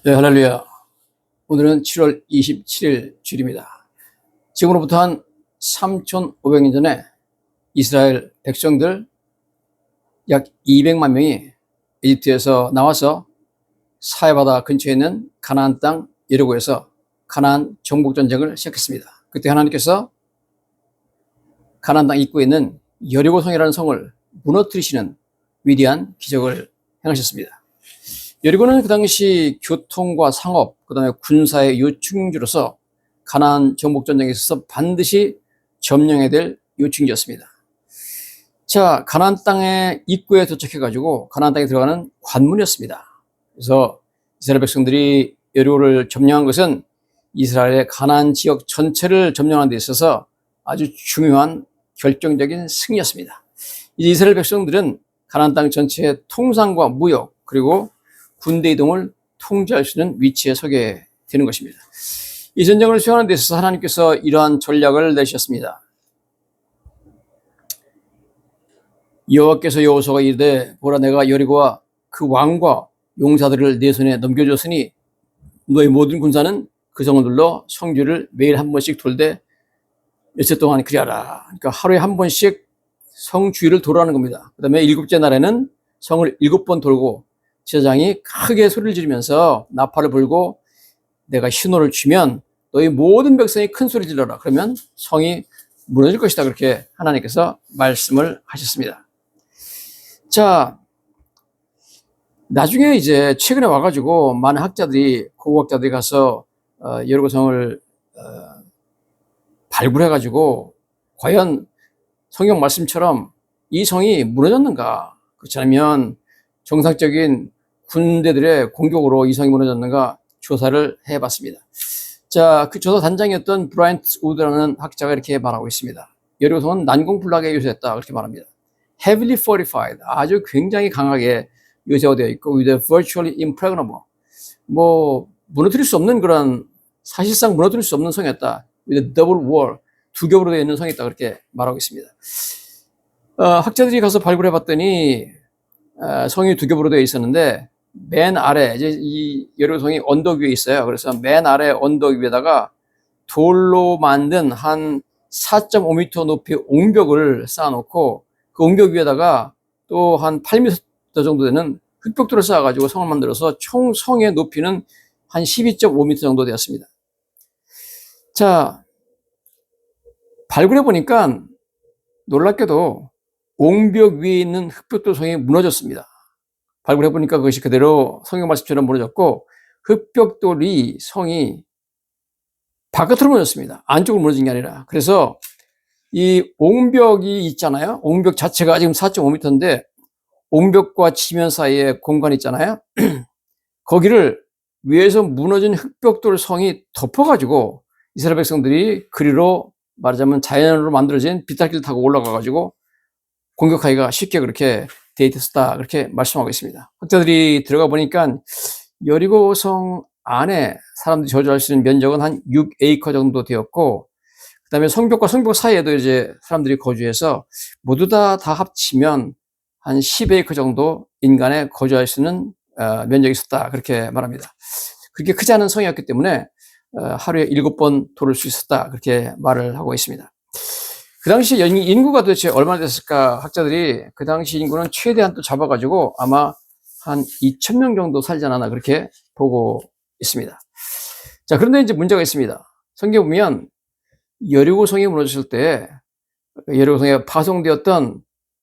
네, 할렐루야. 오늘은 7월 27일 주일입니다. 지금으로부터 한 3,500년 전에 이스라엘 백성들 약 200만 명이 이집트에서 나와서 사해바다 근처에 있는 가나안 땅 여리고에서 가나안 정복 전쟁을 시작했습니다. 그때 하나님께서 가나안 땅 입구에 있는 여리고성이라는 성을 무너뜨리시는 위대한 기적을 행하셨습니다. 여리고는 그 당시 교통과 상업, 그 다음에 군사의 요충지로서 가나안 정복전쟁에 있어서 반드시 점령해야 될 요충지였습니다. 자, 가나안 땅의 입구에 도착해가지고 가나안 땅에 들어가는 관문이었습니다. 그래서 이스라엘 백성들이 여리고를 점령한 것은 이스라엘의 가나안 지역 전체를 점령하는 데 있어서 아주 중요한 결정적인 승리였습니다. 이스라엘 백성들은 가나안 땅 전체의 통상과 무역, 그리고 군대 이동을 통제할 수 있는 위치에 서게 되는 것입니다. 이 전쟁을 수행하는 데 있어서 하나님께서 이러한 전략을 내셨습니다. 여호와께서 여호수아가 이르되 보라 내가 여리고와 그 왕과 용사들을 내 손에 넘겨줬으니 너희 모든 군사는 그 성을 둘러 성주를 매일 한 번씩 돌되 며칠 동안 그리하라. 그러니까 하루에 한 번씩 성 주위를 돌아가는 겁니다. 그 다음에 7째 날에는 성을 7번 돌고 제사장이 크게 소리를 지르면서 나팔을 불고 내가 신호를 주면 너희 모든 백성이 큰 소리 질러라. 그러면 성이 무너질 것이다. 그렇게 하나님께서 말씀을 하셨습니다. 자, 나중에 이제 최근에 와가지고 많은 학자들이, 고고학자들이 가서 여리고성을 발굴해가지고 과연 성경 말씀처럼 이 성이 무너졌는가? 그렇지 않으면 정상적인 군대들의 공격으로 이 성이 무너졌는가 조사를 해봤습니다. 자, 그 조사 단장이었던 브라이언트 우드라는 학자가 이렇게 말하고 있습니다. 여리고성은 난공불락에 요새했다 그렇게 말합니다. Heavily fortified, 아주 굉장히 강하게 요새화되어 있고 with a virtually impregnable, 뭐 무너뜨릴 수 없는 그런, 사실상 무너뜨릴 수 없는 성이었다. with a double wall, 두 겹으로 되어 있는 성이었다 그렇게 말하고 있습니다. 학자들이 가서 발굴해봤더니 성이 두 겹으로 되어 있었는데 맨 아래, 이제 이 여리고성이 언덕 위에 있어요. 그래서 맨 아래 언덕 위에다가 돌로 만든 한 4.5m 높이 옹벽을 쌓아놓고 그 옹벽 위에다가 또 한 8m 정도 되는 흙벽돌을 쌓아가지고 성을 만들어서 총 성의 높이는 한 12.5m 정도 되었습니다. 자, 발굴해보니까 놀랍게도 옹벽 위에 있는 흙벽돌 성이 무너졌습니다. 발굴해보니까 그것이 그대로 성경 말씀처럼 무너졌고 흙벽돌이 성이 바깥으로 무너졌습니다. 안쪽으로 무너진 게 아니라. 그래서 이 옹벽이 있잖아요. 옹벽 자체가 지금 4.5m인데 옹벽과 지면 사이에 공간이 있잖아요. 거기를 위에서 무너진 흙벽돌 성이 덮어가지고 이스라엘 백성들이 그리로 말하자면 자연으로 만들어진 비탈길 타고 올라가가지고 공격하기가 쉽게 그렇게 데이트했다 그렇게 말씀하고 있습니다. 학자들이 들어가 보니까 여리고성 안에 사람들이 거주할 수 있는 면적은 한 6에이커 정도 되었고, 그 다음에 성벽과 성벽 사이에도 이제 사람들이 거주해서 모두 다 합치면 한 10에이커 정도 인간의 거주할 수 있는 면적이 있었다 그렇게 말합니다. 그렇게 크지 않은 성이었기 때문에 하루에 7번 돌을 수 있었다 그렇게 말을 하고 있습니다. 그 당시 인구가 도대체 얼마나 됐을까? 학자들이 그 당시 인구는 최대한 또 잡아가지고 아마 한 2,000명 정도 살지 않았나 그렇게 보고 있습니다. 자, 그런데 이제 문제가 있습니다. 성경에 보면 여리고성이 무너졌을 때 여리고성에 파송되었던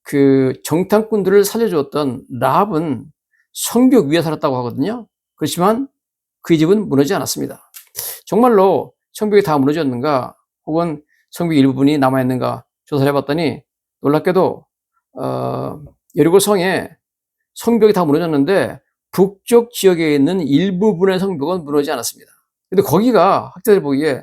그 정탐꾼들을 살려주었던 라합은 성벽 위에 살았다고 하거든요. 그렇지만 그 집은 무너지지 않았습니다. 정말로 성벽이 다 무너졌는가 혹은 성벽 일부분이 남아있는가 조사를 해봤더니 놀랍게도 여리고성에 성벽이 다 무너졌는데 북쪽 지역에 있는 일부분의 성벽은 무너지지 않았습니다. 근데 거기가 학자들 보기에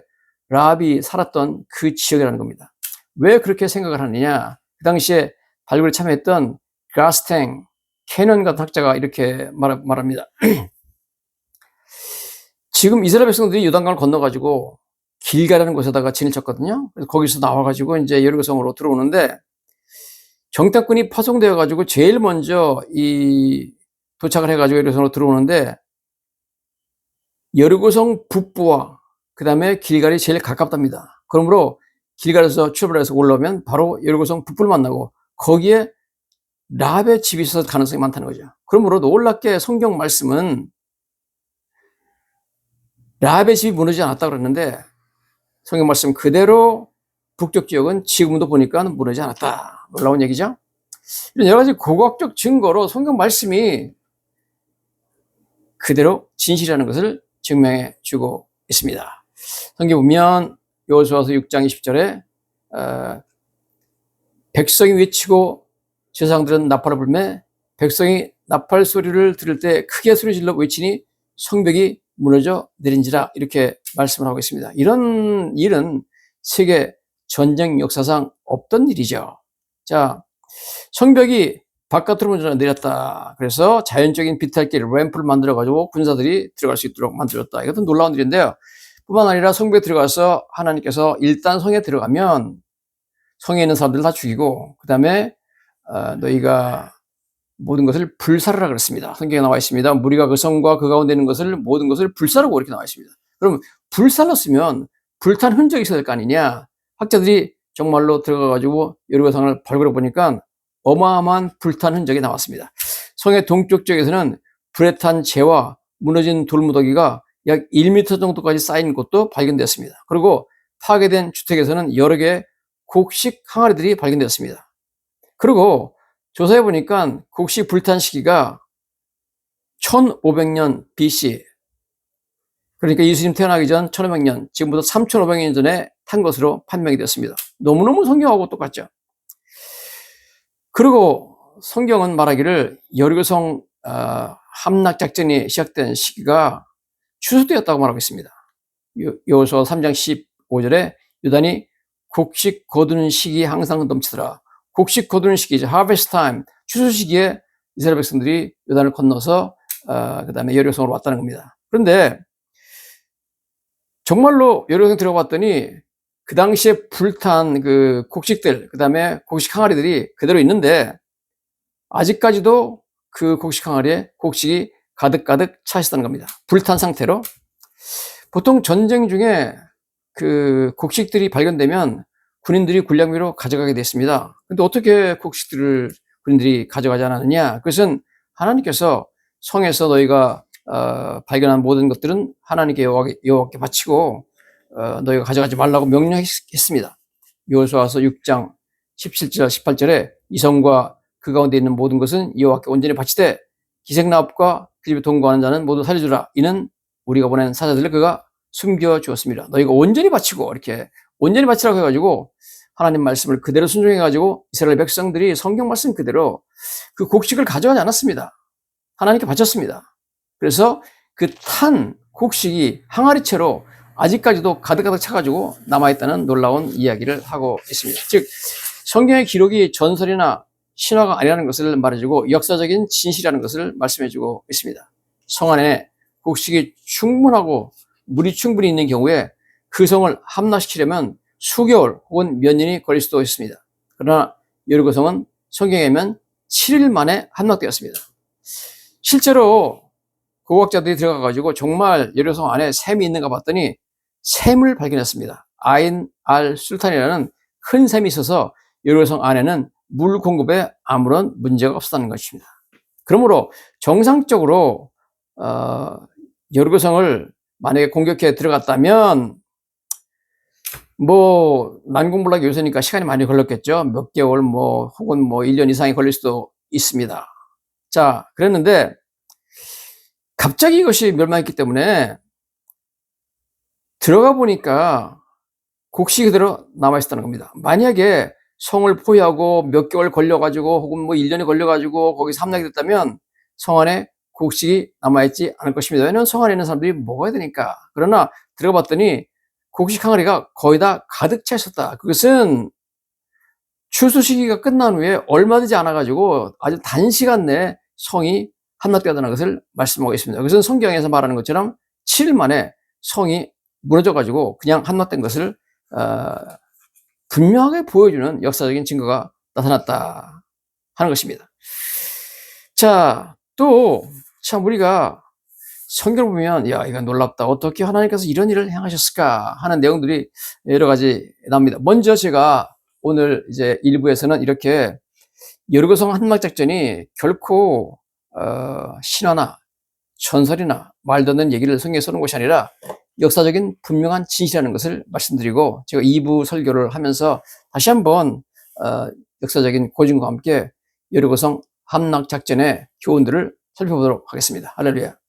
라합이 살았던 그 지역이라는 겁니다. 왜 그렇게 생각을 하느냐? 그 당시에 발굴에 참여했던 가스탱, 캐넌 같은 학자가 이렇게 말합니다. 지금 이스라엘 백성들이 요단강을 건너가지고 길가라는 곳에다가 진을 쳤거든요. 그래서 거기서 나와가지고 이제 여리고성으로 들어오는데 정탐꾼이 파송되어가지고 제일 먼저 이 도착을 해가지고 여리고성으로 들어오는데 여리고성 북부와 그 다음에 길갈이 제일 가깝답니다. 그러므로 길갈에서 출발해서 올라오면 바로 여리고성 북부를 만나고 거기에 라합의 집이 있어서 가능성이 많다는 거죠. 그러므로 놀랍게 성경 말씀은 라합의 집이 무너지지 않았다고 그랬는데 성경 말씀 그대로 북쪽 지역은 지금도 보니까 무너지지 않았다. 놀라운 얘기죠. 이런 여러 가지 고고학적 증거로 성경 말씀이 그대로 진실이라는 것을 증명해 주고 있습니다. 성경 보면 여호수아서 6장 20절에 백성이 외치고 제사장들은 나팔을 불매 백성이 나팔 소리를 들을 때 크게 소리질러 외치니 성벽이 무너져 내린지라 이렇게 말씀을 하고 있습니다. 이런 일은 세계 전쟁 역사상 없던 일이죠. 자, 성벽이 바깥으로 먼저 내렸다. 그래서 자연적인 비탈길, 램프를 만들어가지고 군사들이 들어갈 수 있도록 만들었다. 이것도 놀라운 일인데요. 뿐만 아니라 성벽에 들어가서 하나님께서 일단 성에 들어가면 성에 있는 사람들 다 죽이고 그 다음에 너희가 모든 것을 불사르라 그랬습니다. 성경에 나와 있습니다. 무리가 그 성과 그 가운데 있는 것을 모든 것을 불사르고 이렇게 나와 있습니다. 그럼 불살랐으면 불탄 흔적이 있어야 될 거 아니냐. 학자들이 정말로 들어가가지고 여리고성을 발굴해 보니까 어마어마한 불탄 흔적이 나왔습니다. 성의 동쪽 지역에서는 불에 탄 재와 무너진 돌무더기가 약 1m 정도까지 쌓인 곳도 발견됐습니다. 그리고 파괴된 주택에서는 여러 개의 곡식 항아리들이 발견됐습니다. 그리고 조사해 보니까 곡식 불탄 시기가 1500년 BC, 그러니까 예수님 태어나기 전 1500년, 지금부터 3500년 전에 탄 것으로 판명이 됐습니다. 너무너무 성경하고 똑같죠. 그리고 성경은 말하기를 여리고성 함락작전이 시작된 시기가 추수되었다고 말하고 있습니다. 여호수아 3장 15절에 유단이 곡식 거두는 시기에 항상 넘치더라. 곡식 거두는 시기죠. 하베스트 타임, 추수 시기에 이스라엘 백성들이 요단을 건너서 그 다음에 여리고성으로 왔다는 겁니다. 그런데 정말로 여리고성 들어갔더니 그 당시에 불탄 그 곡식들, 그 다음에 곡식 항아리들이 그대로 있는데 아직까지도 그 곡식 항아리에 곡식이 가득가득 차 있었다는 겁니다. 불탄 상태로. 보통 전쟁 중에 그 곡식들이 발견되면 군인들이 군량미로 가져가게 됐습니다. 근데 어떻게 곡식들을 군인들이 가져가지 않았느냐? 그것은 하나님께서 성에서 너희가 발견한 모든 것들은 하나님께 여호와께 바치고 너희가 가져가지 말라고 명령했습니다. 여호수아서 6장 17절 18절에 이 성과 그 가운데 있는 모든 것은 여호와께 온전히 바치되 기생나업과 그 집에 동거하는 자는 모두 살려주라. 이는 우리가 보낸 사자들을 그가 숨겨주었습니다. 너희가 온전히 바치고 이렇게 온전히 바치라고 해가지고 하나님 말씀을 그대로 순종해가지고 이스라엘 백성들이 성경 말씀 그대로 그 곡식을 가져가지 않았습니다. 하나님께 바쳤습니다. 그래서 그 탄 곡식이 항아리채로 아직까지도 가득가득 차가지고 남아있다는 놀라운 이야기를 하고 있습니다. 즉 성경의 기록이 전설이나 신화가 아니라는 것을 말해주고 역사적인 진실이라는 것을 말씀해주고 있습니다. 성 안에 곡식이 충분하고 물이 충분히 있는 경우에 그 성을 함락시키려면 수개월 혹은 몇 년이 걸릴 수도 있습니다. 그러나 여리고성은 성경에 의하면 7일 만에 함락되었습니다. 실제로 고고학자들이 들어가가지고 정말 여리고성 안에 샘이 있는가 봤더니 샘을 발견했습니다. 아인 알 술탄이라는 큰 샘이 있어서 여리고성 안에는 물 공급에 아무런 문제가 없었다는 것입니다. 그러므로 정상적으로 여리고성을 만약에 공격해 들어갔다면 뭐 난공불락 요새니까 시간이 많이 걸렸겠죠. 몇 개월 혹은 1년 이상이 걸릴 수도 있습니다. 자, 그랬는데 갑자기 이것이 멸망했기 때문에 들어가 보니까 곡식이 그대로 남아있었다는 겁니다. 만약에 성을 포위하고 몇 개월 걸려가지고 혹은 1년이 걸려가지고 거기서 함락이 됐다면 성 안에 곡식이 남아있지 않을 것입니다. 왜냐하면 성 안에 있는 사람들이 먹어야 되니까. 그러나 들어가 봤더니 곡식 항아리가 거의 다 가득 차 있었다. 그것은 추수 시기가 끝난 후에 얼마 되지 않아가지고 아주 단시간 내에 성이 함락되었다는 것을 말씀하고 있습니다. 그것은 성경에서 말하는 것처럼 7일 만에 성이 무너져가지고 그냥 함락된 것을 분명하게 보여주는 역사적인 증거가 나타났다 하는 것입니다. 자, 또 참 우리가 성경을 보면 야, 이거 놀랍다. 어떻게 하나님께서 이런 일을 행하셨을까 하는 내용들이 여러 가지 나옵니다. 먼저 제가 오늘 이제 일부에서는 이렇게 여리고성 한막작전이 결코 신화나 전설이나 말도 안 되는 얘기를 성경에 써놓은 것이 아니라 역사적인 분명한 진실이라는 것을 말씀드리고, 제가 2부 설교를 하면서 다시 한번 역사적인 고증과 함께 여리고성 함락작전의 교훈들을 살펴보도록 하겠습니다. 할렐루야.